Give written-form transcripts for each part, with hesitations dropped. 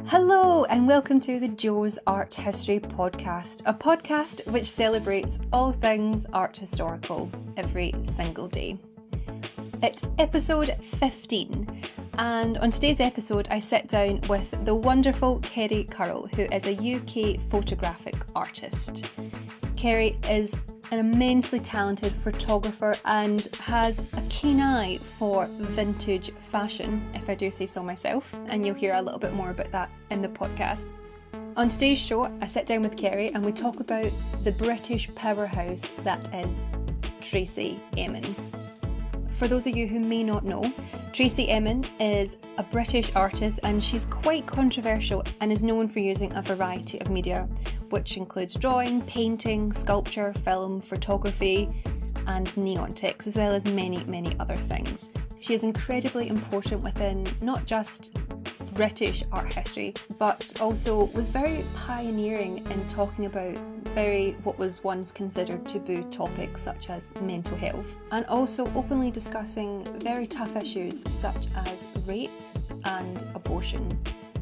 Hello and welcome to the Jo's Art History Podcast, a podcast which celebrates all things art historical every single day. It's episode 15, and on today's episode I sit down with the wonderful Kerry Curl, who is a UK photographic artist. Kerry is an immensely talented photographer and has a keen eye for vintage fashion, if I do say so myself, and you'll hear a little bit more about that in the podcast. On today's show, I sit down with Kerry and we talk about the British powerhouse that is Tracey Emin. For those of you who may not know, Tracey Emin is a British artist and she's quite controversial and is known for using a variety of media, which includes drawing, painting, sculpture, film, photography and neon text, as well as many other things. She is incredibly important within not just British art history, but also was very pioneering in talking about what was once considered taboo topics such as mental health, and also openly discussing very tough issues such as rape and abortion,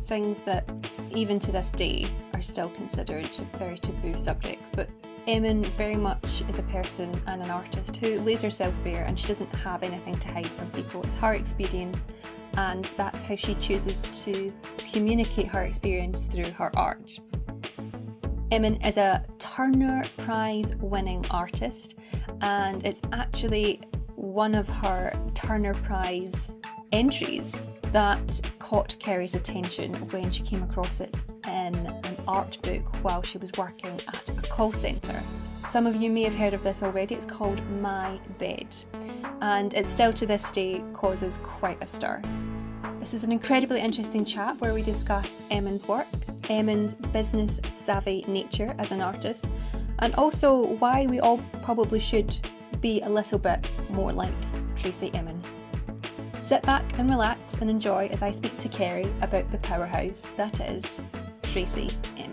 things that even to this day are still considered very taboo subjects. But Emin very much is a person and an artist who lays herself bare, and she doesn't have anything to hide from people. It's her experience, and that's how she chooses to communicate her experience through her art. Emin is a Turner Prize winning artist, and it's actually one of her Turner Prize entries that caught Kerry's attention when she came across it in an art book while she was working at a call centre. Some of you may have heard of this already. It's called My Bed, and it still to this day causes quite a stir. This is an incredibly interesting chat where we discuss Emin's work, Emin's business savvy nature as an artist, and also why we all probably should be a little bit more like Tracey Emin. Sit back and relax and enjoy as I speak to Kerry about the powerhouse that is Tracey Emin.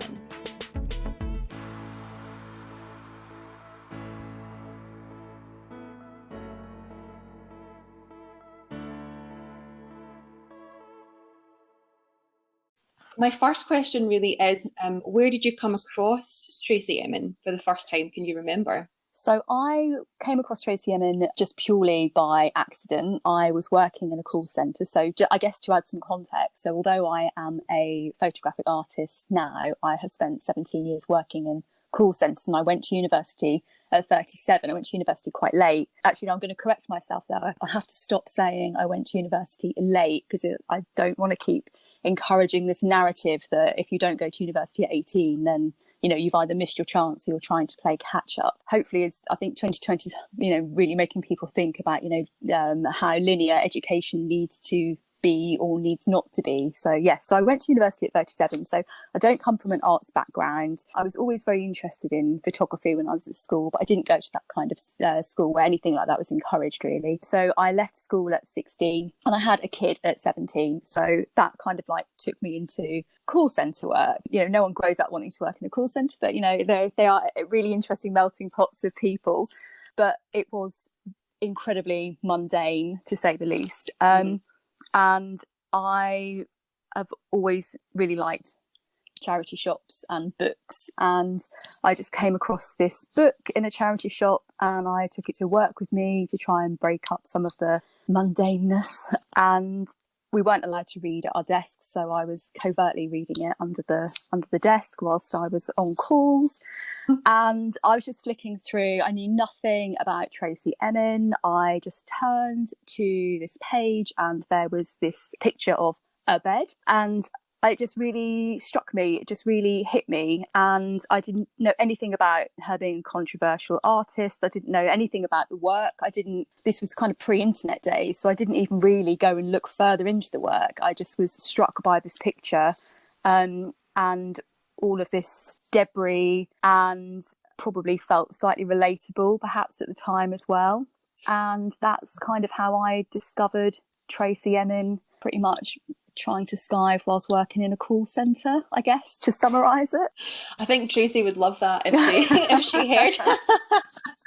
My first question really is, where did you come across Tracey Emin for the first time? Can you remember? So I came across Tracey Emin just purely by accident. I was working in a call centre. So I guess to add some context, so although I am a photographic artist now, I have spent 17 years working in call centres, and I went to university at 37. I went to university quite late. Actually, I'm going to correct myself there. I have to stop saying I went to university late, because I don't want to keep encouraging this narrative that if you don't go to university at 18, then you've either missed your chance or you're trying to play catch up. Hopefully, I think 2020 is, really making people think about, how linear education needs to be or needs not to be. So so I went to university at 37. So I don't come from an arts background. I was always very interested in photography when I was at school, but I didn't go to that kind of school where anything like that was encouraged, really. So I left school at 16 and I had a kid at 17. So that kind of took me into call centre work. No one grows up wanting to work in a call centre, but they are really interesting melting pots of people. But it was incredibly mundane, to say the least. And I have always really liked charity shops and books, and I just came across this book in a charity shop and I took it to work with me to try and break up some of the mundaneness. And we weren't allowed to read at our desks, so I was covertly reading it under the desk whilst I was on calls. And I was just flicking through. I knew nothing about Tracey Emin. I just turned to this page and there was this picture of a bed, and it just really struck me. It just really hit me. And I didn't know anything about her being a controversial artist. I didn't know anything about the work. This was kind of pre-internet days, so I didn't even really go and look further into the work. I just was struck by this picture and all of this debris, and probably felt slightly relatable perhaps at the time as well. And that's kind of how I discovered Tracey Emin. Pretty much trying to skive whilst working in a call centre, I guess, to summarise it. I think Tracey would love that if she if she heard,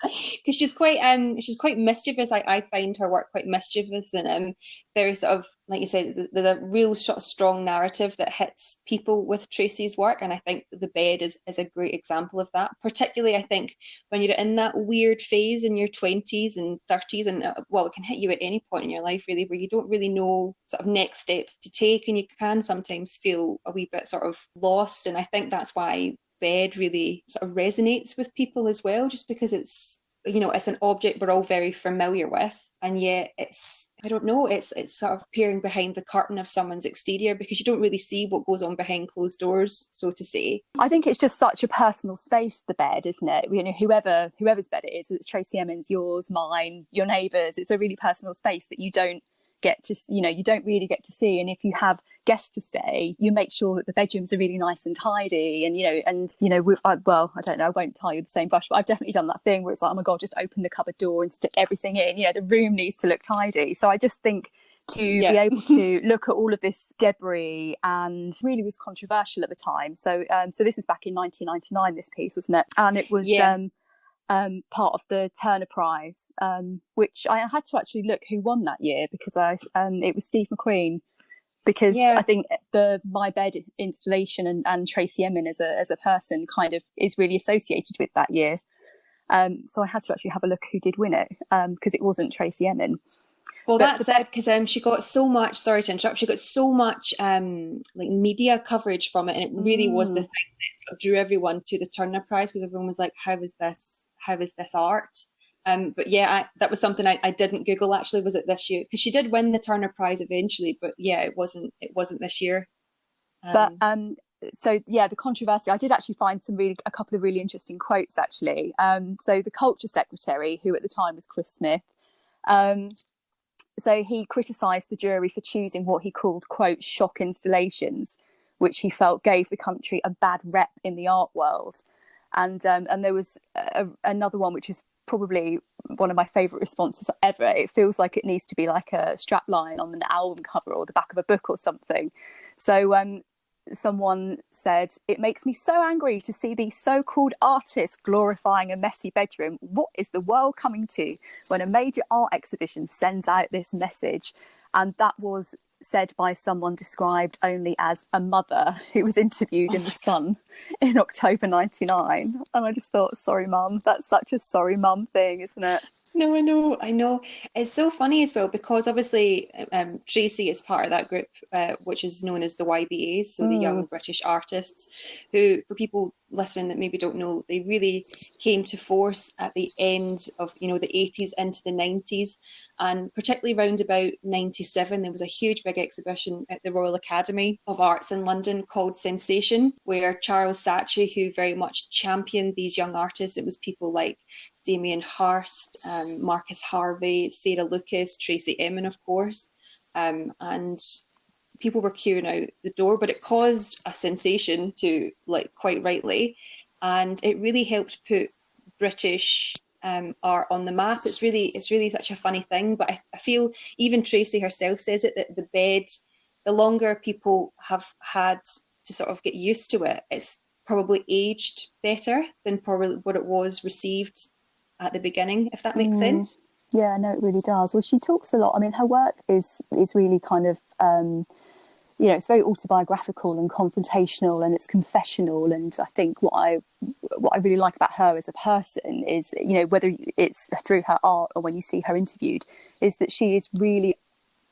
because she's quite mischievous. I find her work quite mischievous and very sort of, like you said, there's a real sort of strong narrative that hits people with Tracey's work, and I think The Bed is a great example of that. Particularly, I think when you're in that weird phase in your 20s and 30s, and well, it can hit you at any point in your life really, where you don't really know sort of next steps to take, and you can sometimes feel a wee bit sort of lost. And I think that's why Bed really sort of resonates with people as well, just because it's, you know, it's an object we're all very familiar with, and yet it's, I don't know, it's sort of peering behind the curtain of someone's exterior, because you don't really see what goes on behind closed doors, so to say. I think it's just such a personal space, the bed, isn't it? You know, whoever's bed it is, whether it's Tracey Emin's, yours, mine, your neighbours, it's a really personal space that you don't really get to see. And if you have guests to stay, you make sure that the bedrooms are really nice and tidy. And I don't know, I won't tie you with the same brush, but I've definitely done that thing where it's like, oh my God, just open the cupboard door and stick everything in. You know, the room needs to look tidy. So I just think to be able to look at all of this debris, and really was controversial at the time. So this was back in 1999, this piece, wasn't it? And it was part of the Turner Prize, which I had to actually look who won that year, because it was Steve McQueen, because I think My Bed installation and Tracey Emin as a person kind of is really associated with that year. So I had to actually have a look who did win it, because it wasn't Tracey Emin. Well, that's it, because she got so much, sorry to interrupt, she got so much like media coverage from it, and it really was the thing that sort of drew everyone to the Turner Prize, because everyone was like, how is this art? But that was something I didn't Google actually, was it this year? Because she did win the Turner Prize eventually, but it wasn't this year. The controversy, I did actually find a couple of really interesting quotes actually. So the culture secretary, who at the time was Chris Smith, so he criticised the jury for choosing what he called, quote, shock installations, which he felt gave the country a bad rep in the art world. And there was another one, which is probably one of my favourite responses ever. It feels like it needs to be like a strapline on an album cover or the back of a book or something. So someone said, "It makes me so angry to see these so-called artists glorifying a messy bedroom. What is the world coming to when a major art exhibition sends out this message?" And that was said by someone described only as a mother who was interviewed in The Sun in October 99. And I just thought, sorry mum, that's such a sorry mum thing, isn't it? No, I know. It's so funny as well, because obviously Tracey is part of that group, which is known as the YBAs, so the Young British Artists, who, for people listening that maybe don't know, they really came to force at the end of, the 80s into the 90s, and particularly round about 97, there was a huge big exhibition at the Royal Academy of Arts in London called Sensation, where Charles Saatchi, who very much championed these young artists, it was people like Damien Hirst, Marcus Harvey, Sarah Lucas, Tracey Emin, of course, and people were queuing out the door, but it caused a sensation too, like quite rightly, and it really helped put British art on the map. It's really such a funny thing, but I feel even Tracey herself says it, that the bed, the longer people have had to sort of get used to it, it's probably aged better than probably what it was received at the beginning, if that makes sense. Yeah, no, it really does. Well, she talks a lot. I mean, her work is really kind of, it's very autobiographical and confrontational, and it's confessional. And I think what I really like about her as a person is, whether it's through her art or when you see her interviewed, is that she is really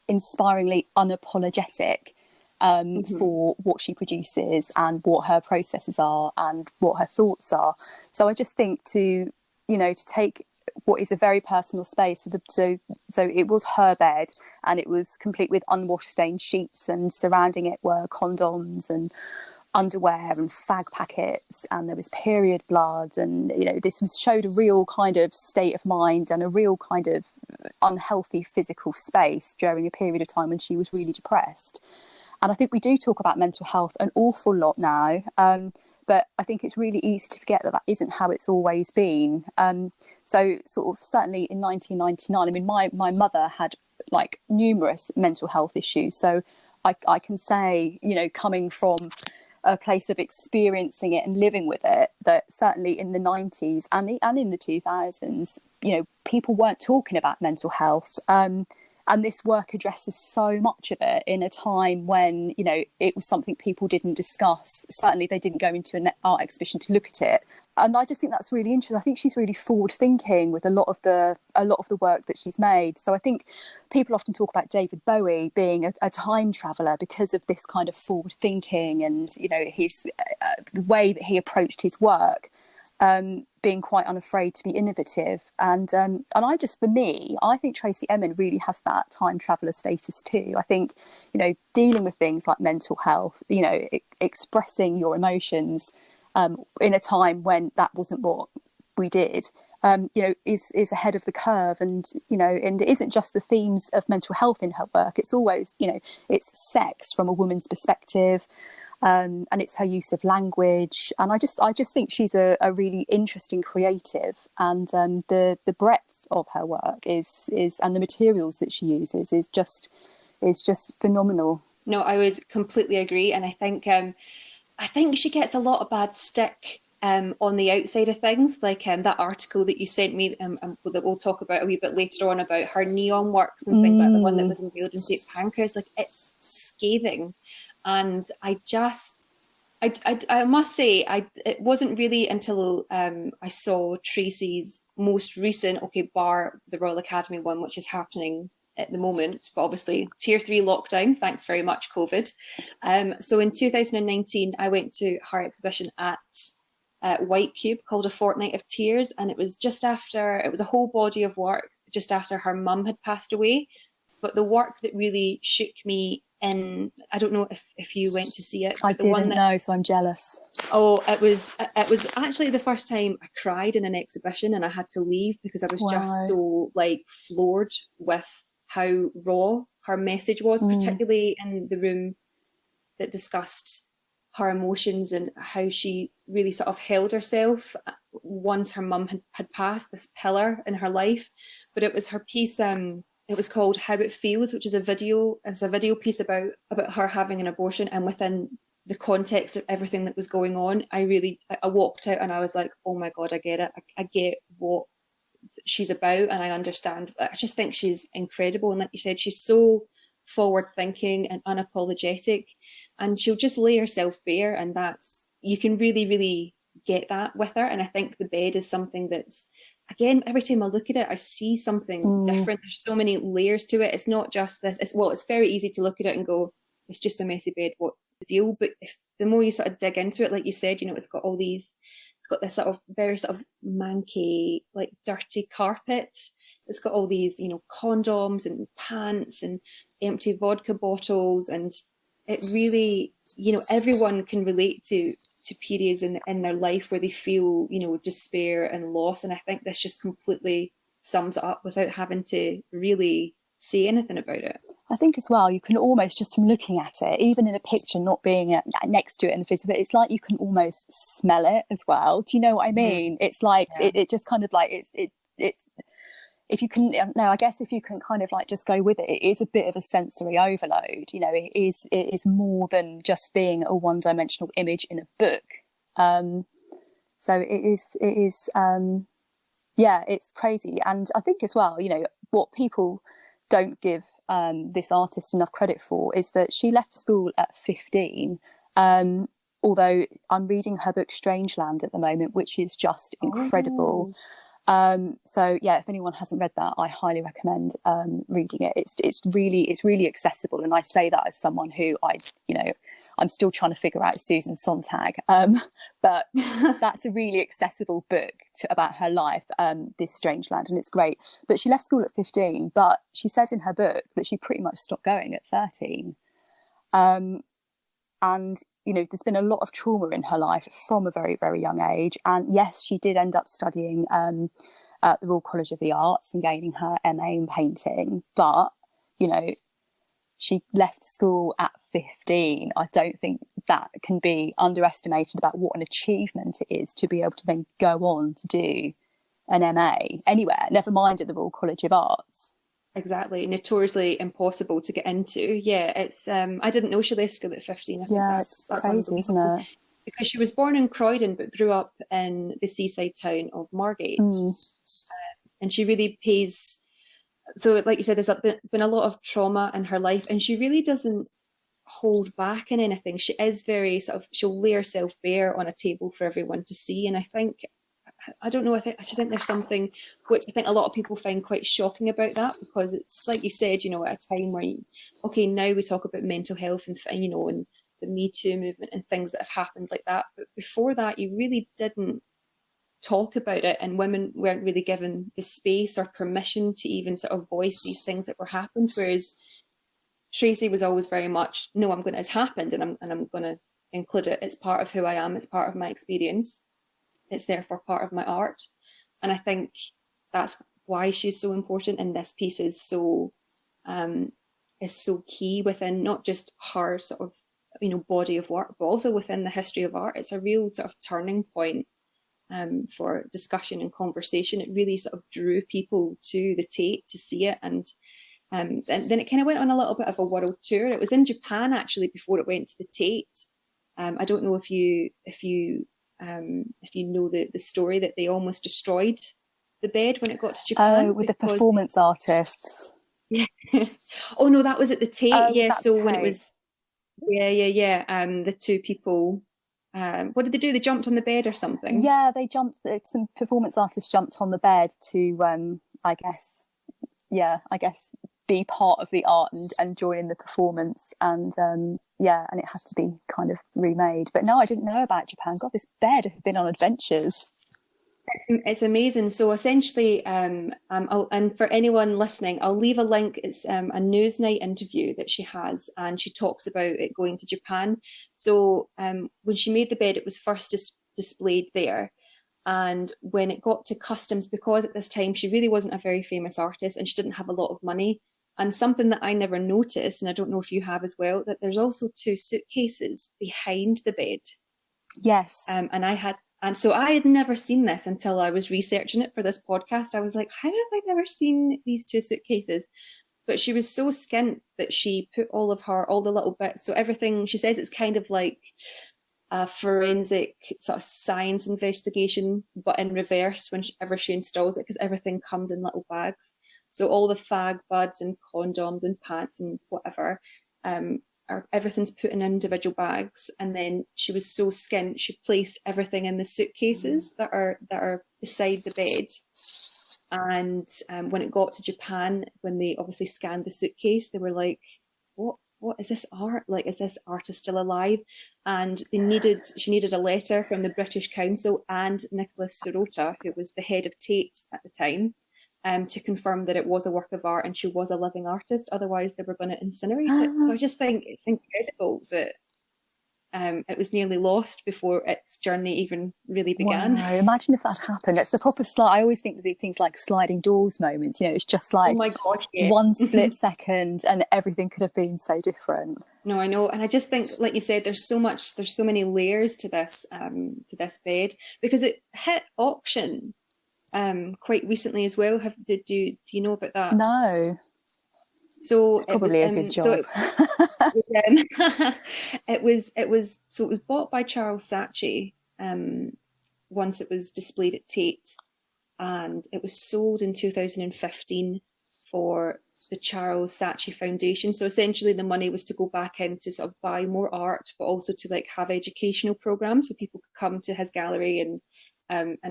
inspiringly unapologetic for what she produces and what her processes are and what her thoughts are. So I just think to take what is a very personal space. So it was her bed, and it was complete with unwashed stained sheets, and surrounding it were condoms and underwear and fag packets, and there was period blood, and this showed a real kind of state of mind and a real kind of unhealthy physical space during a period of time when she was really depressed. And I think we do talk about mental health an awful lot now, but I think it's really easy to forget that isn't how it's always been. So sort of certainly in 1999, I mean, my mother had like numerous mental health issues. So I can say, you know, coming from a place of experiencing it and living with it, that certainly in the 90s and in the 2000s, you know, people weren't talking about mental health. And this work addresses so much of it in a time when, you know, it was something people didn't discuss. Certainly they didn't go into an art exhibition to look at it. And I just think that's really interesting. I think she's really forward thinking with a lot of the work that she's made. So I think people often talk about David Bowie being a time traveller because of this kind of forward thinking and, you know, his the way that he approached his work. Being quite unafraid to be innovative, and I just, for me, I think Tracey Emin really has that time traveller status too. I think, you know, dealing with things like mental health, you know, expressing your emotions in a time when that wasn't what we did, you know, is ahead of the curve. And, you know, and it isn't just the themes of mental health in her work. It's always, you know, it's sex from a woman's perspective. And it's her use of language, and I just think she's a really interesting creative, and the breadth of her work is and the materials that she uses is just phenomenal. No, I would completely agree, and I think she gets a lot of bad stick on the outside of things, like that article that you sent me that we'll talk about a wee bit later on about her neon works and things like the one that was unveiled in St Pancras. Like, it's scathing. And I must say, it wasn't really until I saw Tracey's most recent, bar the Royal Academy one, which is happening at the moment, but obviously tier 3 lockdown, thanks very much, COVID. So in 2019, I went to her exhibition at White Cube called A Fortnight of Tears, and it was a whole body of work just after her mum had passed away. But the work that really shook me in, I don't know if you went to see it. I didn't know, so I'm jealous. Oh, it was actually the first time I cried in an exhibition, and I had to leave because I was just so like floored with how raw her message was, particularly in the room that discussed her emotions and how she really sort of held herself once her mum had passed, this pillar in her life. But it was her piece, it was called How It Feels, which is a video piece about her having an abortion, and within the context of everything that was going on, I walked out and I was like, oh my God, I get it. I get what she's about, and I understand. I just think she's incredible. And like you said, she's so forward thinking and unapologetic, and she'll just lay herself bare, and you can really, really get that with her. And I think the bed is something that's, again, every time I look at it, I see something different. There's so many layers to it. It's not just this. It's very easy to look at it and go, it's just a messy bed, what the deal? But the more you sort of dig into it, like you said, you know, it's got this sort of very sort of manky, like dirty carpet. It's got all these, you know, condoms and pants and empty vodka bottles. And it really, you know, everyone can relate to periods in their life where they feel, you know, despair and loss. And I think this just completely sums it up without having to really say anything about it. I think as well, you can almost, just from looking at it, even in a picture, not being next to it in the physical, it's like you can almost smell it as well. Do you know what I mean? It's like, it just kind of like, it's if you can, no, I guess if you can kind of like just go with it, it is a bit of a sensory overload. You know, it is more than just being a one-dimensional image in a book. So it is, yeah, it's crazy. And I think as well, you know, what people don't give this artist enough credit for is that she left school at 15. Although I'm reading her book Strangeland at the moment, which is just incredible. So yeah, if anyone hasn't read that, I highly recommend reading it. It's really accessible, and I say that as someone who I'm still trying to figure out Susan Sontag, but that's a really accessible book about her life, this Strangeland, and it's great. But she left school at 15, but she says in her book that she pretty much stopped going at 13. And, you know, there's been a lot of trauma in her life from a very, very young age. And yes, she did end up studying at the Royal College of the Arts and gaining her MA in painting. But, you know, she left school at 15. I don't think that can be underestimated about what an achievement it is to be able to then go on to do an MA anywhere, never mind at the Royal College of Arts. exactly, notoriously impossible to get into. Yeah, it's I didn't know she left school at 15. I think Yeah, it's that's crazy, isn't unbelievable. it? Because she was born in Croydon but grew up in the seaside town of Margate. Mm. And she really pays, so like you said, there's been a lot of trauma in her life, and she really doesn't hold back in anything. She is very sort of, she'll lay herself bare on a table for everyone to see. And I think, I don't know, I just think there's something which I think a lot of people find quite shocking about that, because it's like you said, you know, at a time where, okay, now we talk about mental health and, you know, and the Me Too movement and things that have happened like that. But before that, you really didn't talk about it, and women weren't really given the space or permission to even sort of voice these things that were happened. Whereas Tracey was always very much, no, I'm going to, it's happened, and I'm going to include it. It's part of who I am. It's part of my experience. It's therefore part of my art. And I think that's why she's so important. And this piece is so key within not just her sort of, you know, body of work, but also within the history of art. It's a real sort of turning point for discussion and conversation. It really sort of drew people to the Tate to see it. And then it kind of went on a little bit of a world tour. It was in Japan actually before it went to the Tate. I don't know if you know the story that they almost destroyed the bed when it got to Japan. Oh, with the performance artists. Yeah. Oh no, that was at the Tate. Oh, yeah. So Tate. When it was, yeah. The two people. What did they do? They jumped on the bed or something? Yeah, they jumped. Some performance artists jumped on the bed to, I guess, be part of the art and join in the performance. And and it had to be kind of remade. But no, I didn't know about Japan. God, this bed has been on adventures. It's amazing. So essentially, and for anyone listening, I'll leave a link. It's a Newsnight interview that she has, and she talks about it going to Japan. So when she made the bed, it was first displayed there. And when it got to customs, because at this time she really wasn't a very famous artist and she didn't have a lot of money. And something that I never noticed, and I don't know if you have as well, that there's also two suitcases behind the bed. Yes. And so I had never seen this until I was researching it for this podcast. I was like, how have I never seen these two suitcases? But she was so skint that she put all the little bits. So everything, she says it's kind of like a forensic sort of science investigation, but in reverse whenever she installs it, because everything comes in little bags. So all the fag buds and condoms and pants and whatever, everything's put in individual bags. And then she was so skint, she placed everything in the suitcases that are beside the bed. And when it got to Japan, when they obviously scanned the suitcase, they were like, what is this art? Like, is this artist still alive? And she needed a letter from the British Council and Nicholas Sirota, who was the head of Tate at the time, to confirm that it was a work of art and she was a living artist. Otherwise, they were going to incinerate it. So I just think it's incredible that it was nearly lost before its journey even really began. Wow, imagine if that happened. It's the proper slide. I always think the things like sliding doors moments, you know, it's just like, oh my God, yeah. One split second and everything could have been so different. No, I know. And I just think, like you said, there's so many layers to this bed, because it hit auction quite recently as well. Do you know about that? No. So it's probably a good job. It was bought by Charles Saatchi once it was displayed at Tate, and it was sold in 2015 for the Charles Saatchi Foundation. So essentially the money was to go back in to sort of buy more art, but also to like have educational programs so people could come to his gallery and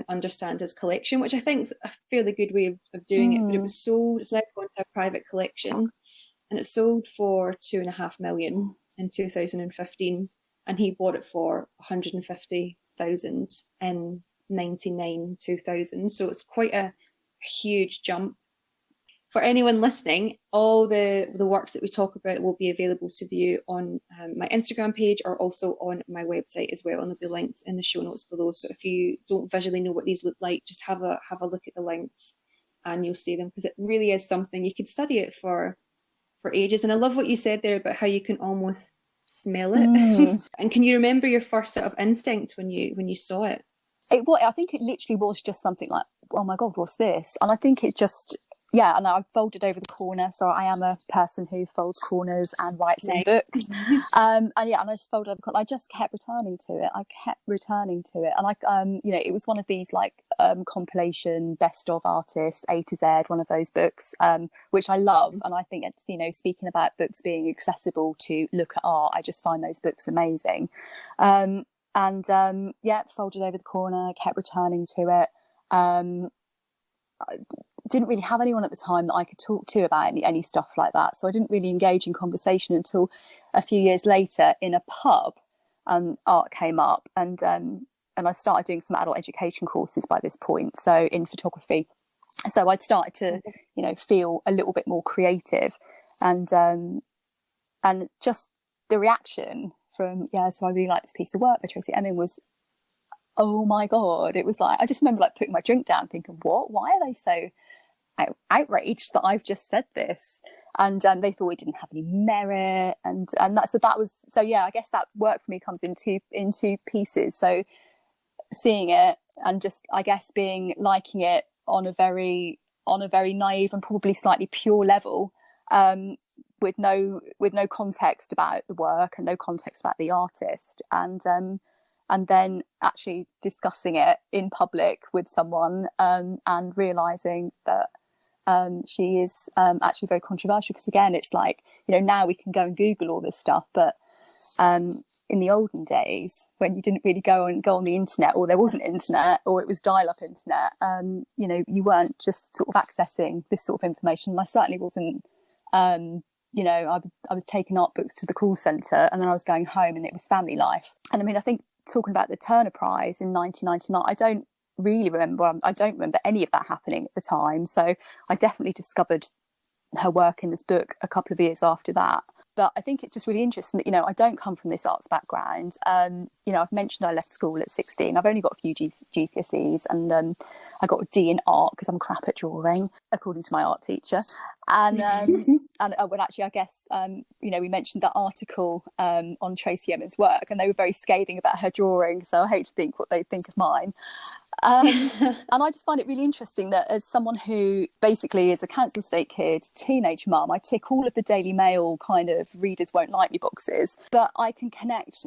understand his collection, which I think is a fairly good way of doing it. But it was sold, it's now gone to a private collection, and it sold for $2.5 million in 2015, and he bought it for 150,000 in 99, 2000. So it's quite a huge jump. For anyone listening, all the works that we talk about will be available to view on my Instagram page, or also on my website as well, and there'll be links in the show notes below. So if you don't visually know what these look like, just have a look at the links and you'll see them, because it really is something. You could study it for ages. And I love what you said there about how you can almost smell it. And can you remember your first sort of instinct when you saw it? I think it literally was just something like, oh my God, what's this? And I think it yeah, and I've folded over the corner, so I am a person who folds corners and writes in books. And yeah, and I just folded over the corner. I just kept returning to it. And it was one of these like compilation best of artists A to Z, one of those books, which I love. And I think it's, speaking about books being accessible to look at art, I just find those books amazing. Folded over the corner, kept returning to it. I didn't really have anyone at the time that I could talk to about any stuff like that, so I didn't really engage in conversation until a few years later in a pub. Art came up, and I started doing some adult education courses by this point, so in photography. So I'd started to feel a little bit more creative, and just the reaction from so I really like this piece of work by Tracey Emin was, oh my god. It was like, I just remember like putting my drink down thinking, why are they so outraged that I've just said this? And they thought it didn't have any merit, and that was I guess that work for me comes in two pieces. So seeing it and just, I guess, liking it on a very naive and probably slightly pure level, with no context about the work and no context about the artist, and then actually discussing it in public with someone, and realizing that she is actually very controversial, because again, it's like, now we can go and Google all this stuff, but in the olden days, when you didn't really go on the internet, or there wasn't internet, or it was dial-up internet, you weren't just sort of accessing this sort of information. And I certainly wasn't. I was taking art books to the call centre, and then I was going home, and it was family life. And I mean, I think talking about the Turner Prize in 1999, I don't remember any of that happening at the time. So I definitely discovered her work in this book a couple of years after that. But I think it's just really interesting that, I don't come from this arts background. I've mentioned I left school at 16. I've only got a few GCSEs, and I got a D in art because I'm crap at drawing, according to my art teacher. And actually, I guess, we mentioned that article on Tracey Emin's work, and they were very scathing about her drawing. So I hate to think what they think of mine. And I just find it really interesting that, as someone who basically is a council estate kid, teenage mum, I tick all of the Daily Mail kind of readers won't like me boxes, but I can connect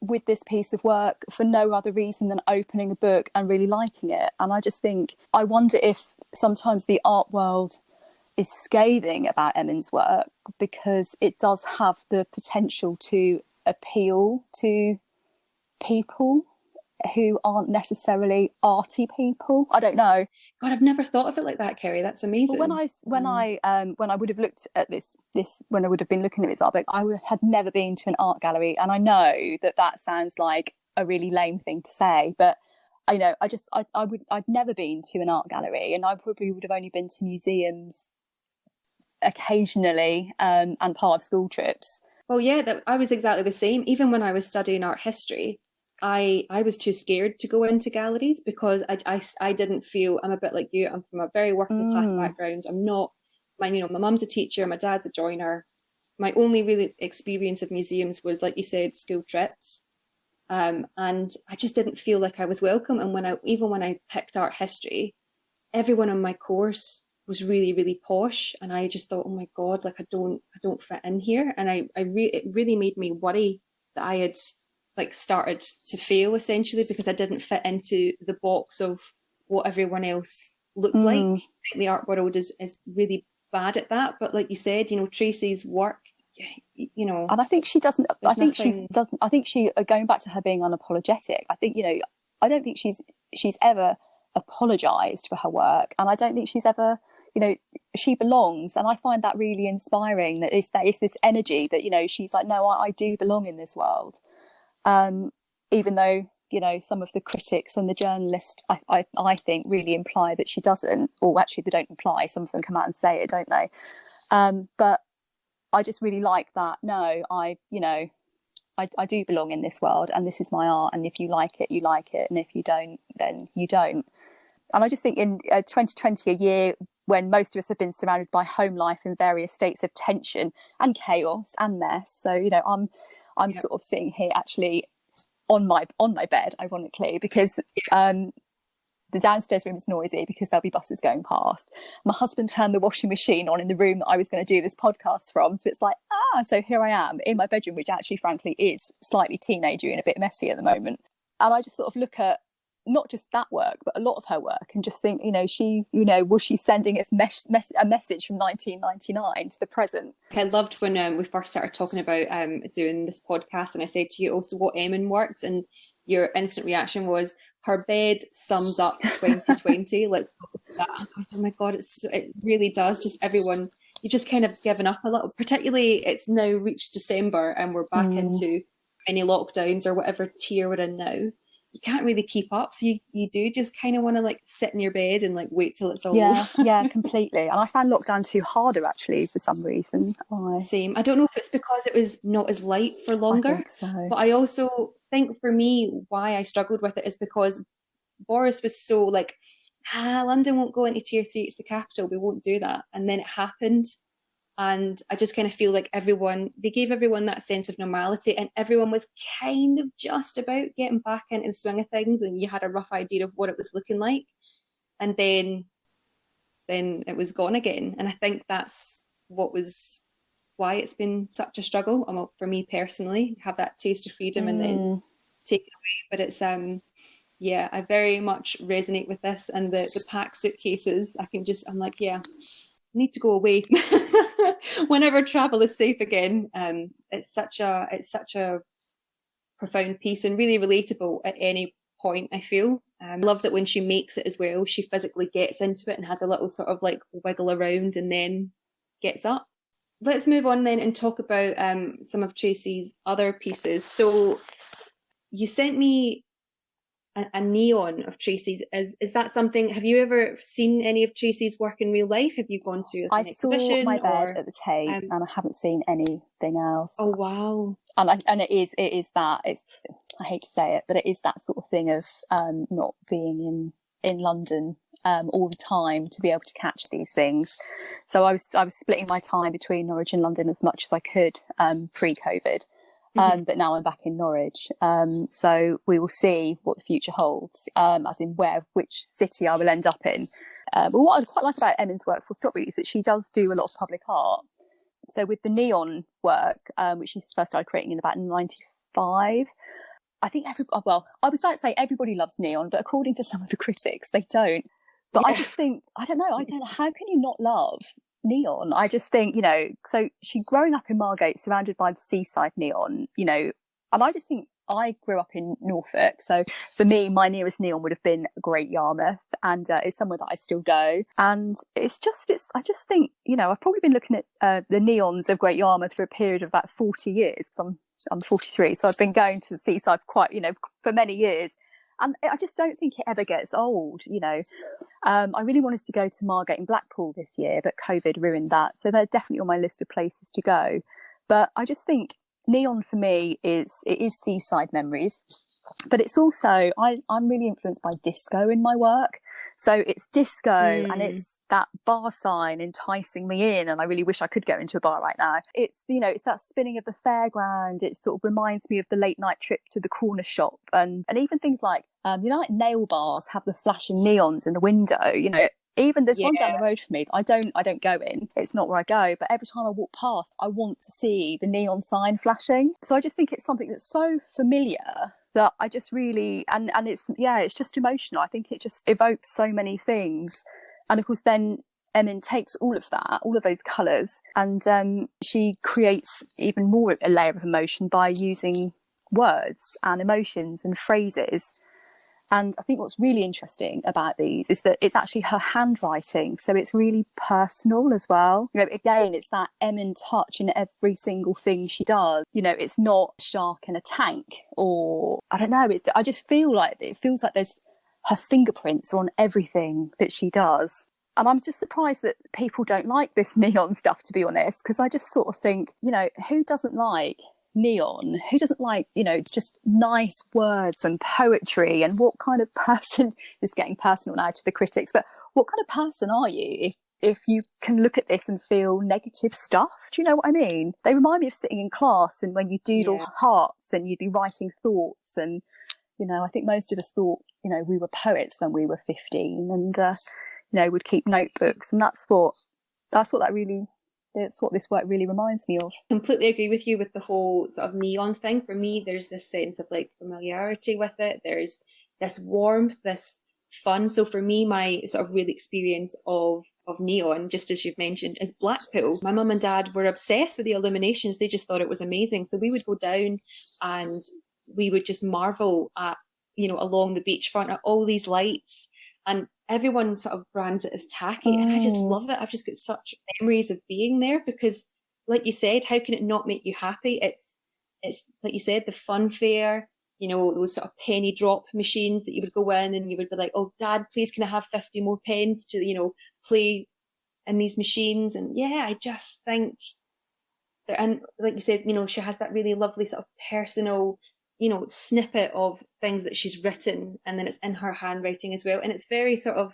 with this piece of work for no other reason than opening a book and really liking it. And I just think, I wonder if sometimes the art world is scathing about Emin's work because it does have the potential to appeal to people who aren't necessarily arty people. I don't know. God, I've never thought of it like that, Kerry. That's amazing. But when I would have looked at this when I would have been looking at this art book, had never been to an art gallery, and I know that sounds like a really lame thing to say, but I'd never been to an art gallery, and I probably would have only been to museums occasionally, and part of school trips. Well, yeah, I was exactly the same. Even when I was studying art history, I was too scared to go into galleries because I didn't feel, I'm a bit like you, I'm from a very working class background. I'm not, my mum's a teacher, my dad's a joiner. My only really experience of museums was, like you said, school trips. And I just didn't feel like I was welcome. And when I picked art history, everyone on my course was really, really posh. And I just thought, oh my God, like I don't fit in here. And it really made me worry that I had started to fail, essentially, because I didn't fit into the box of what everyone else looked like. I think the art world is really bad at that. But like you said, Tracey's work, and I think she doesn't. I think she going back to her being unapologetic. I think I don't think she's ever apologized for her work, and I don't think she's ever. She belongs, and I find that really inspiring. That it's this energy that she's like, no, I do belong in this world. Even though some of the critics and the journalists I think really imply that she doesn't, or actually they don't imply, some of them come out and say it, don't they? But I just really like that. No, I do belong in this world, and this is my art, and if you like it, you like it, and if you don't, then you don't. And I just think in 2020, a year when most of us have been surrounded by home life in various states of tension and chaos and mess, so I'm sort of sitting here actually on my bed, ironically, because The downstairs room is noisy because there'll be buses going past. My husband turned the washing machine on in the room that I was going to do this podcast from. So it's like, so here I am in my bedroom, which actually, frankly, is slightly teenager and a bit messy at the moment. And I just sort of look at not just that work, but a lot of her work and just think, she's, was she sending us a message from 1999 to the present? I loved when we first started talking about doing this podcast, and I said to you also what Emin worked, and your instant reaction was, her bed sums up 2020. Let's talk about that. I was like, oh my God, it really does. Just everyone, you've just kind of given up a little, particularly it's now reached December and we're back into any lockdowns or whatever tier we're in now. You can't really keep up, so you do just kind of want to like sit in your bed and like wait till it's all over. Yeah, completely. And I found lockdown 2 harder actually for some reason. Same. I don't know if it's because it was not as light for longer, I think so. But I also think for me why I struggled with it is because Boris was so like, London won't go into tier 3, it's the capital, we won't do that. And then it happened. And I just kind of feel like they gave everyone that sense of normality, and everyone was kind of just about getting back into the swing of things, and you had a rough idea of what it was looking like. And then it was gone again. And I think that's why it's been such a struggle for me personally, have that taste of freedom and then take it away. But it's, I very much resonate with this, and the packed suitcases, I'm like, I need to go away. Whenever travel is safe again. It's such a profound piece and really relatable at any point, I feel. I love that when she makes it as well, she physically gets into it and has a little sort of like wiggle around and then gets up. Let's move on then and talk about some of Tracey's other pieces. So you sent me a neon of Tracey's. Is that something, have you ever seen any of Tracey's work in real life? Have you gone to an exhibition? I saw my bed at the Tate and I haven't seen anything else. Oh wow. And it is that, I hate to say it, but it is that sort of thing of not being in London all the time to be able to catch these things. So I was splitting my time between Norwich and London as much as I could pre-COVID. But now I'm back in Norwich. So we will see what the future holds, as in which city I will end up in. But what I quite like about Emin's work, full stop, really, is that she does do a lot of public art. So with the neon work, which she first started creating in about 95, I think I was like to say everybody loves neon, but according to some of the critics, they don't. But I just think, I don't know, how can you not love neon? I just think, so she growing up in Margate, surrounded by the seaside neon, and I just think I grew up in Norfolk, so for me my nearest neon would have been Great Yarmouth, and it's somewhere that I still go. And I just think, I've probably been looking at the neons of Great Yarmouth for a period of about 40 years, because I'm 43, so I've been going to the seaside quite, for many years. And I just don't think it ever gets old, I really wanted to go to Margate and Blackpool this year, but COVID ruined that. So they're definitely on my list of places to go. But I just think neon for me is seaside memories. But it's also, I'm really influenced by disco in my work. So it's disco and it's that bar sign enticing me in. And I really wish I could go into a bar right now. It's, it's that spinning of the fairground. It sort of reminds me of the late night trip to the corner shop. And even things like, like nail bars have the flashing neons in the window, Even there's one down the road from me that I don't go in. It's not where I go, but every time I walk past, I want to see the neon sign flashing. So I just think it's something that's so familiar that I just really, and it's just emotional. I think it just evokes so many things. And of course then Emin takes all of those colours, and she creates even more a layer of emotion by using words and emotions and phrases. And I think what's really interesting about these is that it's actually her handwriting. So it's really personal as well. Again, it's that Emin touch in every single thing she does. It's not a shark in a tank, or I don't know. I just feel like it feels like there's her fingerprints on everything that she does. And I'm just surprised that people don't like this neon stuff, to be honest, because I just sort of think, who doesn't like neon? Who doesn't like, just nice words and poetry? And what kind of person is getting personal now to the critics, but what kind of person are you if you can look at this and feel negative stuff? Do you know what I mean? They remind me of sitting in class and when you doodle hearts and you'd be writing thoughts, and I think most of us thought you know, we were poets when we were 15, and you know, would keep notebooks, and that's what this work really reminds me of. Completely agree with you with the whole sort of neon thing. For me, there's this sense of like familiarity with it. There's this warmth, this fun. So for me, my sort of real experience of neon, just as you've mentioned, is Blackpool. My mum and dad were obsessed with the illuminations. They just thought it was amazing. So we would go down and we would just marvel at, you know, along the beachfront at all these lights, and everyone sort of brands it as tacky, and I just love it. I've just got such memories of being there because, like you said, how can it not make you happy? It's like you said, the fun fair, you know, those sort of penny drop machines that you would go in and you would be like, oh, Dad, please can I have 50 more pence to, you know, play in these machines? And yeah, I just think that, and like you said, you know, she has that really lovely sort of personal, you know, snippet of things that she's written, and then it's in her handwriting as well, and it's very sort of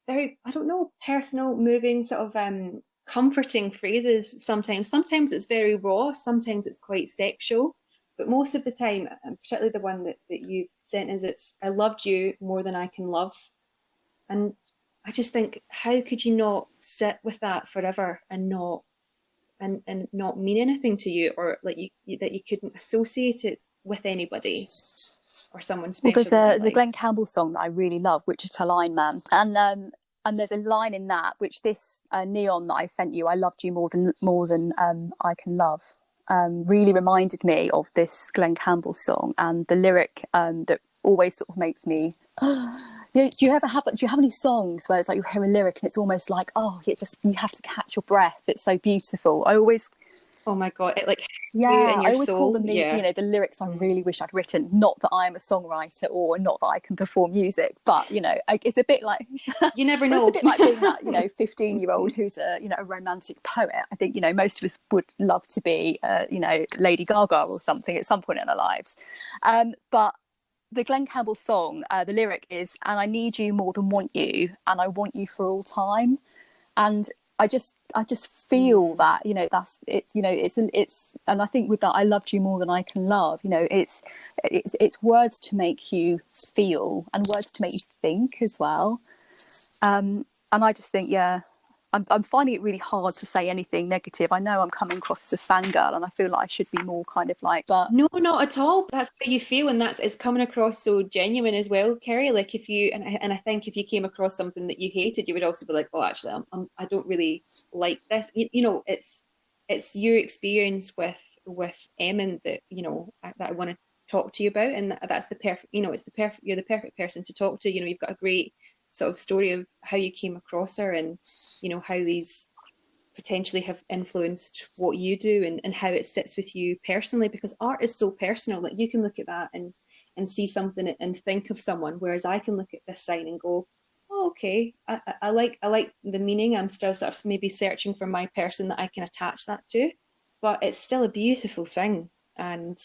very, I don't know, personal, moving, sort of comforting phrases. Sometimes it's very raw, sometimes it's quite sexual, but most of the time, and particularly the one that you sent, is it's I loved you more than I can love. And I just think, how could you not sit with that forever and not mean anything to you, or like you that you couldn't associate it with anybody or someone special? Well, there's the Glenn Campbell song that I really love, Wichita Line Man, and there's a line in that which this neon that I sent you, I loved you more than I can love, really reminded me of this Glenn Campbell song, and the lyric that always sort of makes me. You know, do you have any songs where it's like you hear a lyric and it's almost like, oh, you have to catch your breath, it's so beautiful? I always, oh my god, it like yeah, in your I always soul. call them the, you know, the lyrics I really wish I'd written. Not that I'm a songwriter or not that I can perform music, but you know, it's a bit like you never know. It's a bit like being that, you know, 15-year-old who's a, you know, a romantic poet. I think, you know, most of us would love to be you know, Lady Gaga or something at some point in our lives, but the Glenn Campbell song, the lyric is, and I need you more than want you, and I want you for all time. And I just feel that, you know, that's, it's, you know, it's, and I think with that, I loved you more than I can love, you know, it's words to make you feel and words to make you think as well. And I just think, yeah, I'm finding it really hard to say anything negative. I know I'm coming across as a fangirl, and I feel like I should be more kind of like, but no, not at all. That's how you feel, and it's coming across so genuine as well, Kerry. Like if you, and I think if you came across something that you hated, you would also be like, oh, actually, I don't really like this. You know, it's your experience with Emin that, you know, that I want to talk to you about, and that's the perfect, you know, you're the perfect person to talk to. You know, you've got a great sort of story of how you came across her, and you know how these potentially have influenced what you do, and how it sits with you personally, because art is so personal. Like you can look at that and see something and think of someone, whereas I can look at this sign and go, oh, okay, I like the meaning. I'm still sort of maybe searching for my person that I can attach that to, but it's still a beautiful thing. And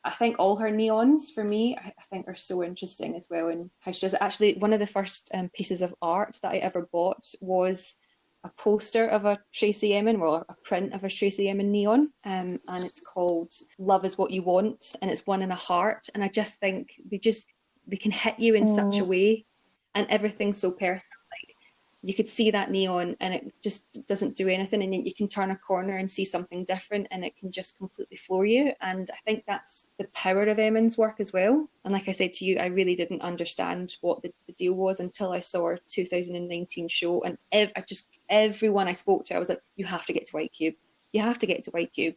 I think all her neons, for me, I think are so interesting as well. And how she does it. Actually, one of the first pieces of art that I ever bought was a poster of a Tracey Emin, or a print of a Tracey Emin neon, and it's called Love Is What You Want, and it's one in a heart. And I just think they can hit you in such a way, and everything's so personal. Like you could see that neon and it just doesn't do anything, and you can turn a corner and see something different, and it can just completely floor you. And I think that's the power of Emin's work as well. And like I said to you, I really didn't understand what the deal was until I saw her 2019 show, and everyone I spoke to, I was like, you have to get to White Cube, you have to get to White Cube.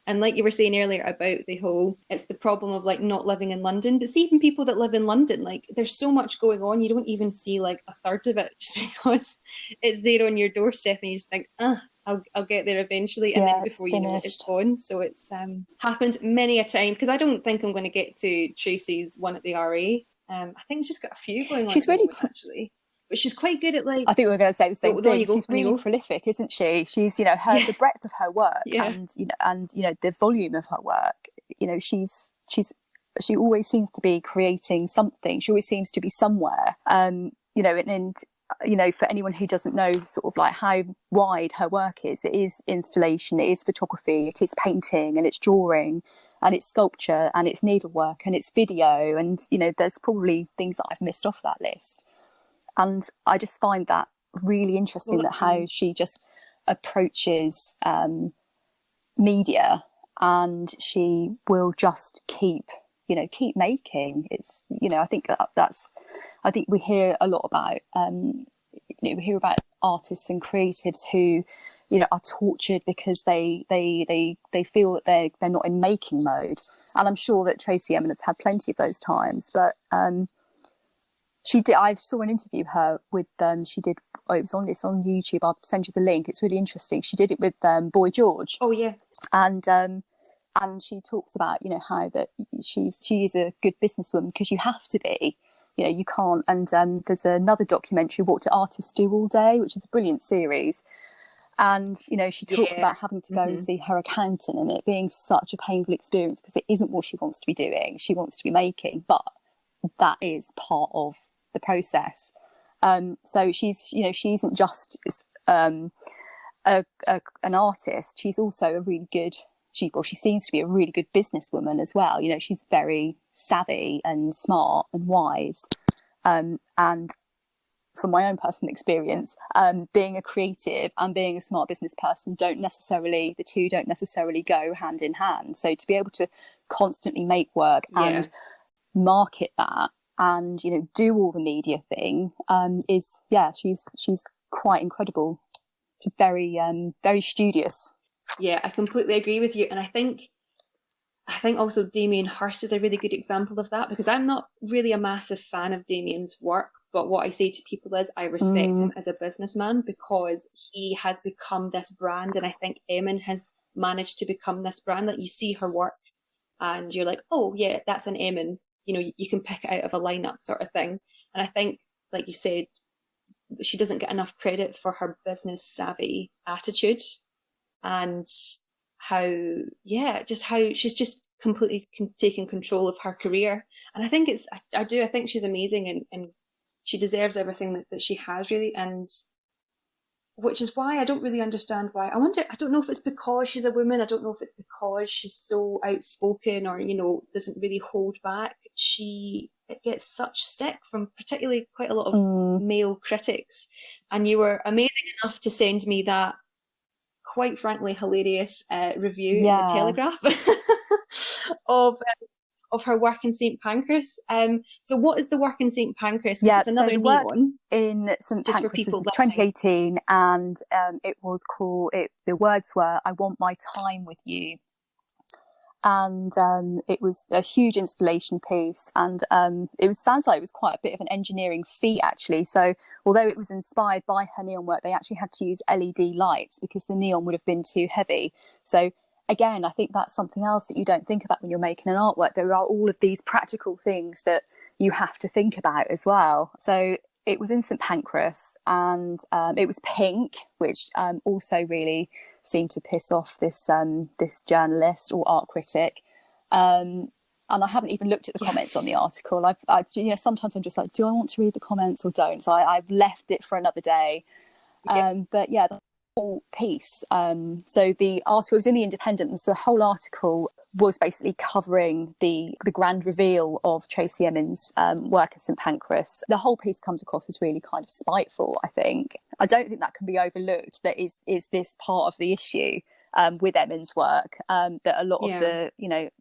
And like you were saying earlier about the whole, it's the problem of like not living in London, but see, even people that live in London, like there's so much going on, you don't even see like a third of it, just because it's there on your doorstep, and you just think, I'll get there eventually, and then before you know it, it's gone. So it's happened many a time, because I don't think I'm going to get to Tracey's one at the RA. I think she's got a few going on. She's really actually, but she's quite good at like. I think we were going to say the same thing. She's really prolific, isn't she? She's, you know, the breadth of her work, and you know the volume of her work. You know, she always seems to be creating something. She always seems to be somewhere. You know, and you know, for anyone who doesn't know sort of like how wide her work is, it is installation, it is photography, it is painting, and it's drawing. and it's sculpture and it's needlework and it's video, and there's probably things that I've missed off that list. And I just find that really interesting, that how she just approaches media, and she will just keep making. It's I think I think we hear a lot about we hear about artists and creatives who are tortured because they feel that they're not in making mode, and I'm sure that Tracey Emin has had plenty of those times. But she did. I saw an interview of her with she did. Oh, it's on YouTube. I'll send you the link. It's really interesting. She did it with Boy George. Oh yeah. And she talks about how that she is a good businesswoman, because you have to be. You can't. And there's another documentary, What Do Artists Do All Day, which is a brilliant series. And she talks about having to go and see her accountant, and it being such a painful experience because it isn't what she wants to be doing. She wants to be making, but that is part of the process. So she isn't just an artist. She's also a really good. She seems to be a really good businesswoman as well. She's very savvy and smart and wise. And from my own personal experience, being a creative and being a smart business person the two don't necessarily go hand in hand. So to be able to constantly make work and market that, and do all the media thing, she's quite incredible. She's very very studious. Yeah, I completely agree with you. And I think also Damien Hirst is a really good example of that, because I'm not really a massive fan of Damien's work, but what I say to people is I respect him as a businessman, because he has become this brand, and I think Emin has managed to become this brand. Like, you see her work and you're like, oh yeah, that's an Emin, you can pick it out of a lineup sort of thing. And I think, like you said, she doesn't get enough credit for her business savvy attitude, and how she's just completely taken control of her career. And I think I think she's amazing, and she deserves everything that she has, really. And which is why I don't really understand why. I don't know if it's because she's a woman. I don't know if it's because she's so outspoken, or, doesn't really hold back. It gets such stick from particularly quite a lot of male critics. And you were amazing enough to send me that quite frankly hilarious review in the Telegraph of her work in St Pancras. So what is the work in St Pancras? It's another so the neat work one in St Pancras was 2018, and it was called. The words were, "I want my time with you." And it was a huge installation piece, and sounds like it was quite a bit of an engineering feat, actually. So although it was inspired by her neon work, they actually had to use LED lights because the neon would have been too heavy. So again, I think that's something else that you don't think about when you're making an artwork. There are all of these practical things that you have to think about as well. So it was in St Pancras, and it was pink, which also really seemed to piss off this journalist or art critic. And I haven't even looked at the comments on the article. Sometimes I'm just like, do I want to read the comments or don't? So I've left it for another day. But yeah, the whole piece. So the article was in the Independent, so the whole article was basically covering the grand reveal of Tracey Emin's work at St Pancras. The whole piece comes across as really kind of spiteful, I think. I don't think that can be overlooked. That is this part of the issue with Emin's work, that a lot of the,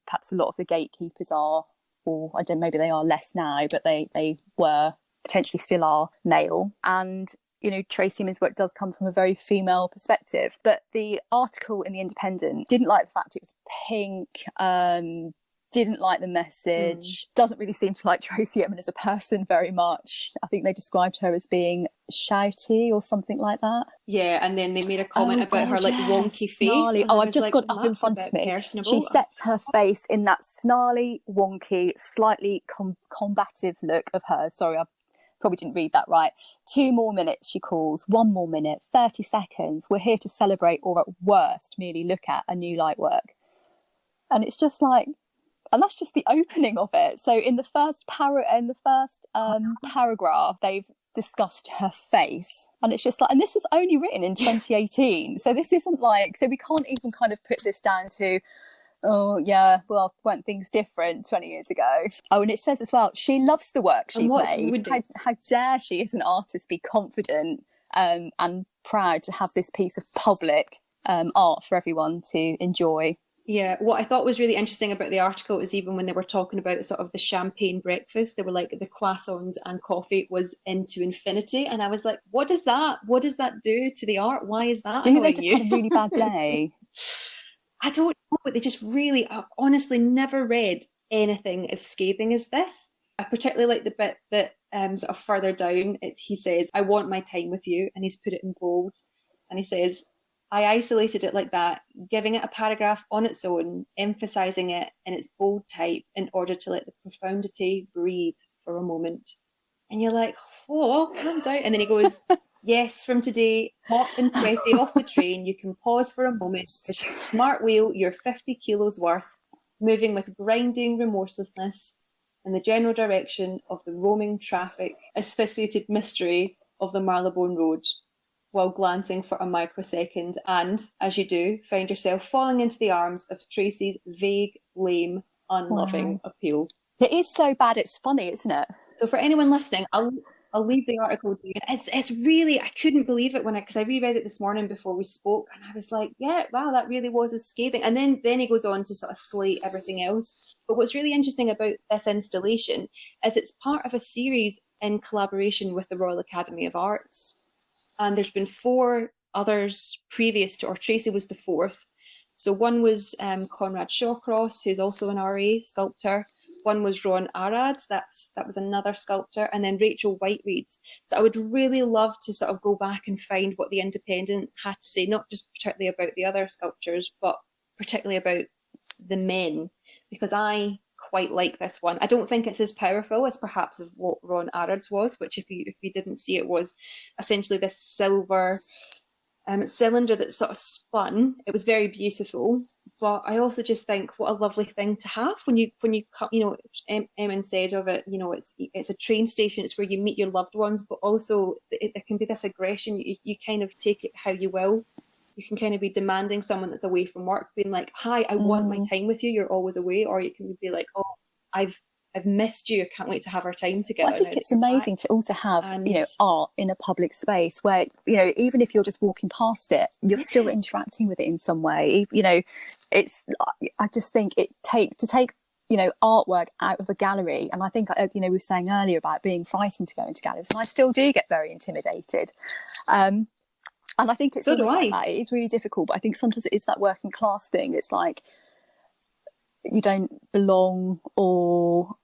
perhaps a lot of the gatekeepers are, or I don't know, maybe they are less now, but they were, potentially still are, male. And Tracey Emin's work does come from a very female perspective. But the article in The Independent didn't like the fact it was pink, didn't like the message, doesn't really seem to like Tracey Emin as a person very much. I think they described her as being shouty or something like that. Yeah, and then they made a comment about her wonky snarly face. I've just got it up in front of me. Personable. She sets her face in that snarly, wonky, slightly combative look of hers. Sorry, I probably didn't read that right. 2 more minutes, she calls. 1 more minute. 30 seconds. We're here to celebrate, or at worst, merely look at a new light work. And it's just like, and that's just the opening of it. So in the first paragraph, they've discussed her face, and it's just like, and this was only written in 2018. So this isn't like, so we can't even kind of put this down to Oh, yeah. Well, weren't things different 20 years ago? Oh, and it says as well, she loves the work she's made. How dare she, as an artist, be confident and proud to have this piece of public art for everyone to enjoy. Yeah, what I thought was really interesting about the article is even when they were talking about sort of the champagne breakfast, they were like the croissants and coffee was into infinity. And I was like, what does that do to the art? Why is that? Do you think they just had a really bad day? I don't know, but they just really, I've honestly never read anything as scathing as this. I particularly like the bit that sort of further down, he says, I want my time with you. And he's put it in bold. And he says, I isolated it like that, giving it a paragraph on its own, emphasising it in its bold type in order to let the profundity breathe for a moment. And you're like, oh, calm down. And then he goes, yes, from today, hot and sweaty off the train, you can pause for a moment as you smart wheel your 50 kilos worth, moving with grinding remorselessness in the general direction of the roaming traffic, asphyxiated mystery of the Marylebone Road, while glancing for a microsecond and, as you do, find yourself falling into the arms of Tracey's vague, lame, unloving appeal. It is so bad it's funny, isn't it? So for anyone listening, I'll leave the article to you. It's really, I couldn't believe it because I reread it this morning before we spoke, and I was like, yeah, wow, that really was as scathing. And then he goes on to sort of slate everything else. But what's really interesting about this installation is it's part of a series in collaboration with the Royal Academy of Arts. And there's been 4 others previous to, or Tracey was the 4th. So one was Conrad Shawcross, who's also an RA sculptor. One was Ron Arad, that was another sculptor, and then Rachel Whiteread. So I would really love to sort of go back and find what the Independent had to say, not just particularly about the other sculptures, but particularly about the men, because I quite like this one. I don't think it's as powerful as perhaps of what Ron Arad's was, which if you didn't see it, was essentially this silver cylinder that sort of spun. It was very beautiful, but I also just think what a lovely thing to have when you come. You know, Emin said of it, you know, it's a train station. It's where you meet your loved ones, but also there can be this aggression. You kind of take it how you will. You can kind of be demanding someone that's away from work, being like, hi, I want my time with you. You're always away. Or you can be like, oh, I've missed you. I can't wait to have our time together. Well, I think it's amazing to also have, you know, art in a public space where, you know, even if you're just walking past it, you're still interacting with it in some way. You know, I just think to take, you know, artwork out of a gallery. And I think, you know, we were saying earlier about being frightened to go into galleries, and I still do get very intimidated. And I think it's like that. It is really difficult, but I think sometimes it is that working class thing. It's like you don't belong, or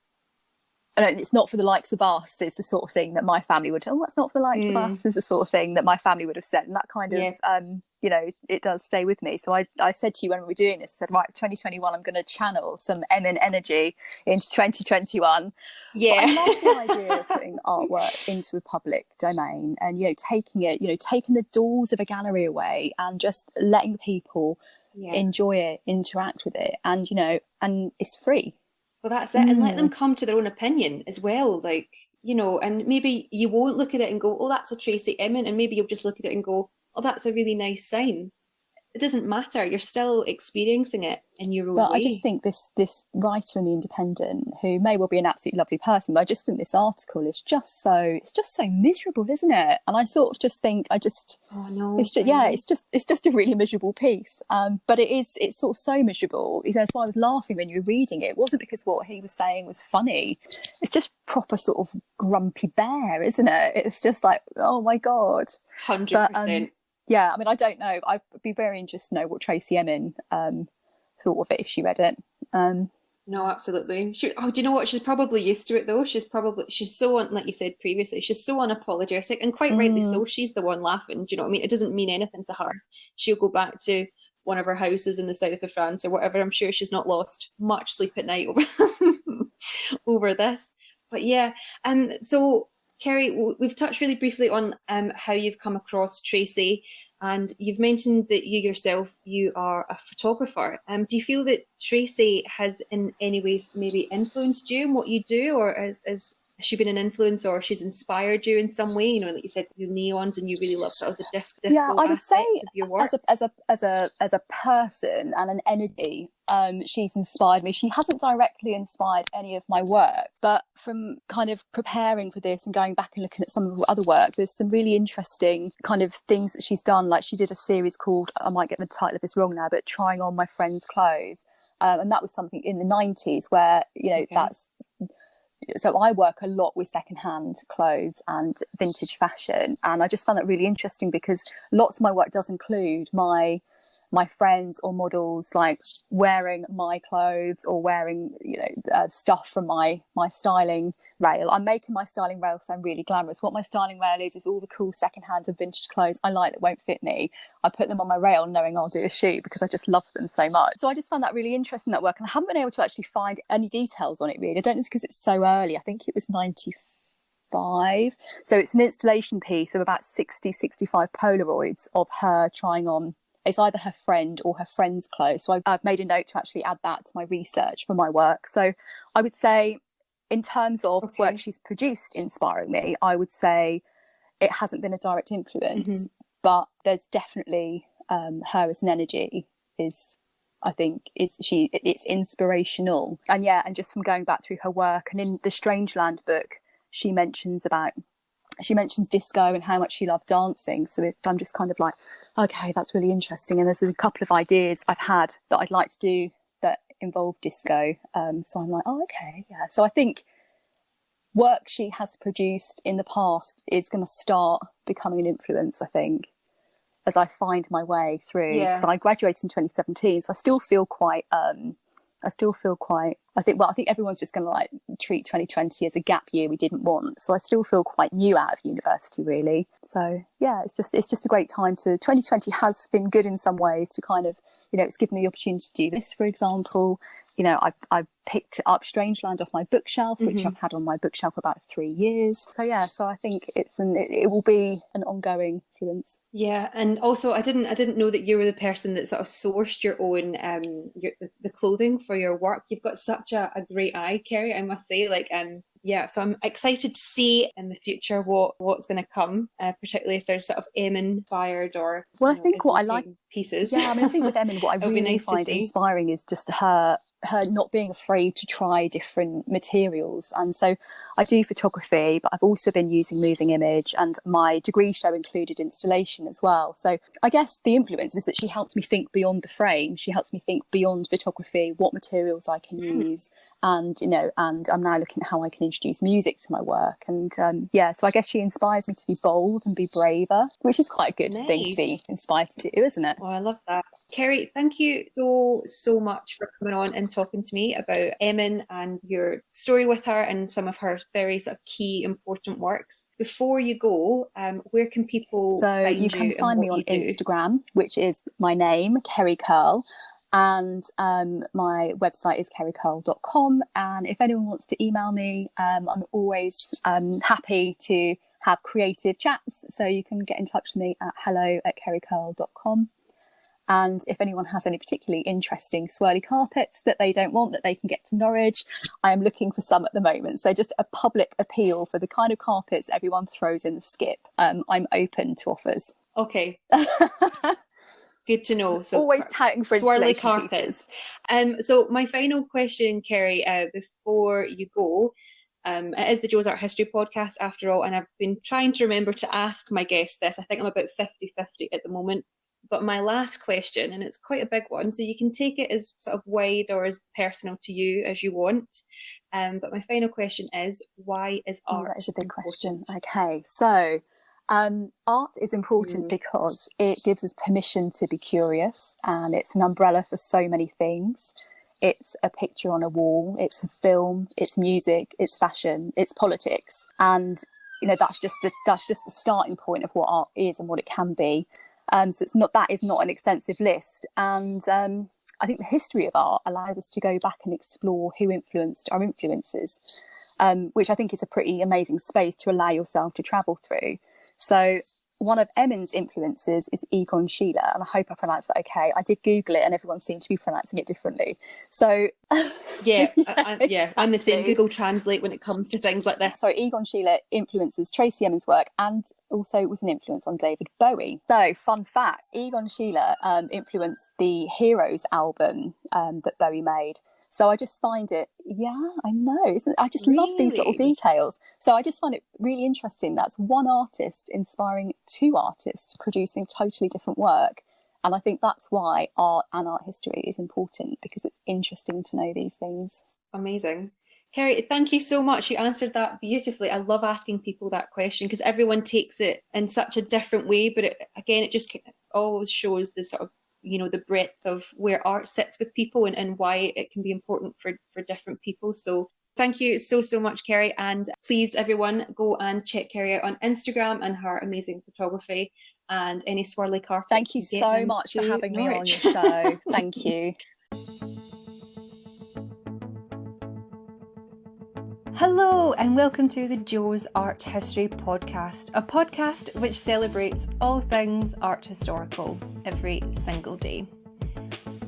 it's not for the likes of us. It's the sort of thing that my family would. Oh, that's not for the likes of us. Is the sort of thing that my family would have said, and that kind of you know, it does stay with me. So I said to you when we were doing this, I said, right, 2021, I'm going to channel some Emin energy into 2021. Yeah. But I love the idea of putting artwork into a public domain and, you know, taking the doors of a gallery away and just letting people enjoy it, interact with it. And, you know, and it's free. Well, that's it. And let them come to their own opinion as well. Like, you know, and maybe you won't look at it and go, oh, that's a Tracey Emin. And maybe you'll just look at it and go, oh, that's a really nice sign. It doesn't matter. You're still experiencing it in your own way. I just think this writer in the Independent, who may well be an absolutely lovely person, but I just think this article is just so miserable, isn't it? And I sort of just think it's just a really miserable piece. But it's sort of so miserable. That's why I was laughing when you were reading it. It wasn't because what he was saying was funny. It's just proper sort of grumpy bear, isn't it? It's just like, oh my God. 100%. Yeah, I mean, I don't know. I'd be very interested to know what Tracey Emin thought of it if she read it. No, absolutely. Do you know what? She's probably used to it though. She's so like you said previously, she's so unapologetic, and quite rightly so. She's the one laughing. Do you know what I mean? It doesn't mean anything to her. She'll go back to one of her houses in the south of France or whatever. I'm sure she's not lost much sleep at night over this. But yeah, so Kerry, we've touched really briefly on how you've come across Tracey, and you've mentioned that you are a photographer. Do you feel that Tracey has in any ways maybe influenced you in what you do, or has Has she been an influence, or she's inspired you in some way? You know, like you said, the neons, and you really love sort of the disco I would say aspect of your work. As a person and an energy, she's inspired me. She hasn't directly inspired any of my work, but from kind of preparing for this and going back and looking at some of her other work, there's some really interesting kind of things that she's done. Like she did a series called, I might get the title of this wrong now, but Trying On My Friend's Clothes. And that was something in the 90s where, you know, so I work a lot with secondhand clothes and vintage fashion, and I just found that really interesting because lots of my work does include my friends or models like wearing my clothes or wearing, you know, stuff from my styling rail. I'm making my styling rail sound really glamorous. What my styling rail is all the cool secondhand and vintage clothes I like that won't fit me. I put them on my rail knowing I'll do a shoot because I just love them so much. So I just found that really interesting, that work, and I haven't been able to actually find any details on it really. I don't know, it's because it's so early. I think it was 95. So it's an installation piece of about 65 Polaroids of her trying on, it's either her friend or her friend's clothes. So I've made a note to actually add that to my research for my work. So I would say, in terms of work she's produced inspiring me, I would say it hasn't been a direct influence, but there's definitely her as an energy is, I think, it's inspirational. And yeah, and just from going back through her work, and in the Strangeland book, she mentions disco and how much she loved dancing. So I'm just kind of like, okay, that's really interesting. And there's a couple of ideas I've had that I'd like to do that involve disco. So I'm like, oh, okay, yeah. So I think work she has produced in the past is going to start becoming an influence, I think, as I find my way through. Because I graduated in 2017, so I still feel quite I think everyone's just going to like treat 2020 as a gap year we didn't want. So I still feel quite new out of university, really. So yeah, it's just a great time to, 2020 has been good in some ways to kind of, you know, it's given me the opportunity to do this, for example. You know, I've picked up Strangeland off my bookshelf, which I've had on my bookshelf for about 3 years. So yeah, so I think it will be an ongoing influence. Yeah, and also I didn't know that you were the person that sort of sourced your own the clothing for your work. You've got such a great eye, Kerry, I must say. Like yeah, so I'm excited to see in the future what's going to come, particularly if there's sort of Emin inspired or I think what I like pieces. Yeah, I mean, I think with Emin, what I really find inspiring is just her not being afraid to try different materials. And so I do photography, but I've also been using moving image, and my degree show included installation as well. So I guess the influence is that she helps me think beyond the frame. She helps me think beyond photography, what materials I can use. And, you know, and I'm now looking at how I can introduce music to my work. And yeah, so I guess she inspires me to be bold and be braver, which is quite a good thing to be inspired to do, isn't it? Oh, I love that. Kerry, thank you so much for coming on and talking to me about Emin and your story with her and some of her very sort of key important works. Before you go, where can people find you? So you can find me on Instagram, which is my name, Kerry Curl. And my website is kerrycurl.com. And if anyone wants to email me, I'm always happy to have creative chats. So you can get in touch with me at hello@kerrycurl.com. And if anyone has any particularly interesting swirly carpets that they don't want, that they can get to Norwich, I am looking for some at the moment. So just a public appeal for the kind of carpets everyone throws in the skip. I'm open to offers. Okay. Good to know. So always touting for swirly carpets. So my final question, Kerry, before you go, it is the Joe's Art History podcast after all, and I've been trying to remember to ask my guests this. I think I'm about 50-50 at the moment. But my last question, and it's quite a big one, so you can take it as sort of wide or as personal to you as you want. But my final question is, why is art? That is a big question. Okay, so art is important because it gives us permission to be curious, and it's an umbrella for so many things. It's a picture on a wall, it's a film, it's music, it's fashion, it's politics, and you know that's just the starting point of what art is and what it can be. So that is not an extensive list, and I think the history of art allows us to go back and explore who influenced our influences, which I think is a pretty amazing space to allow yourself to travel through. So one of Emin's influences is Egon Schiele, and I hope I pronounced that okay. I did Google it and everyone seemed to be pronouncing it differently. So yeah, exactly. I'm the same. Google Translate when it comes to things like this. So Egon Schiele influences Tracey Emin's work and also was an influence on David Bowie. So fun fact, Egon Schiele influenced the Heroes album that Bowie made. So I just find it, I know, I just love these little details. So I just find it really interesting. That's one artist inspiring two artists producing totally different work. And I think that's why art and art history is important, because it's interesting to know these things. Amazing. Kerry, thank you so much. You answered that beautifully. I love asking people that question because everyone takes it in such a different way. But it just always shows the sort of, the breadth of where art sits with people and why it can be important for different people. So thank you so much, Kerry. And please, everyone, go and check Kerry out on Instagram and her amazing photography and any swirly carpets. Thank you so much for having me on your show. Thank you. Hello and welcome to the Jo's Art History Podcast, a podcast which celebrates all things art historical every single day.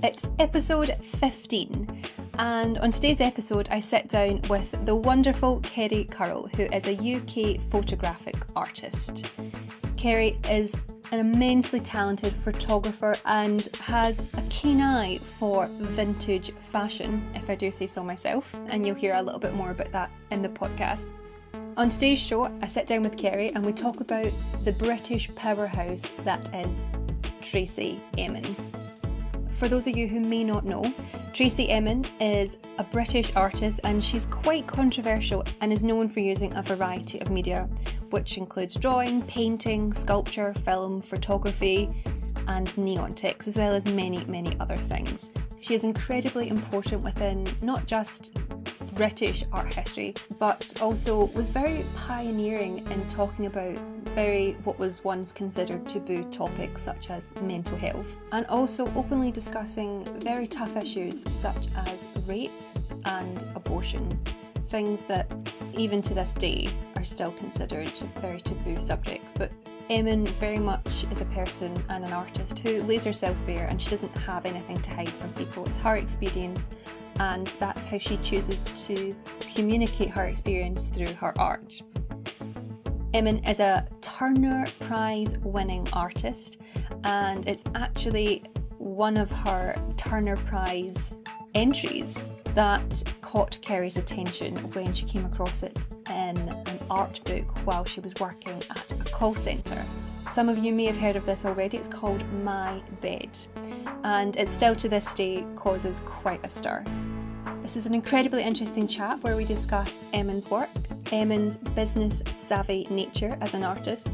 It's episode 15, and on today's episode I sit down with the wonderful Kerry Curl, who is a UK photographic artist. Kerry is an immensely talented photographer and has a keen eye for vintage fashion, if I do say so myself, and you'll hear a little bit more about that in the podcast. On today's show, I sit down with Kerry and we talk about the British powerhouse that is Tracey Emin. For those of you who may not know, Tracey Emin is a British artist and she's quite controversial and is known for using a variety of media, which includes drawing, painting, sculpture, film, photography and neon text, as well as many, many other things. She is incredibly important within not just British art history, but also was very pioneering in talking about what was once considered taboo topics such as mental health, and also openly discussing very tough issues such as rape and abortion, things that even to this day are still considered very taboo subjects. But Emin very much is a person and an artist who lays herself bare, and she doesn't have anything to hide from people. It's her experience, and that's how she chooses to communicate her experience through her art. Emin is a Turner Prize winning artist, and it's actually one of her Turner Prize entries that caught Kerry's attention when she came across it in an art book while she was working at a call centre. Some of you may have heard of this already. It's called My Bed, and it still to this day causes quite a stir. This is an incredibly interesting chat where we discuss Emin's work, Emin's business savvy nature as an artist,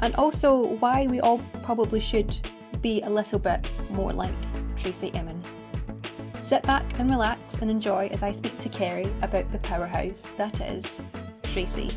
and also why we all probably should be a little bit more like Tracey Emin. Sit back and relax and enjoy as I speak to Kerry about the powerhouse that is Tracey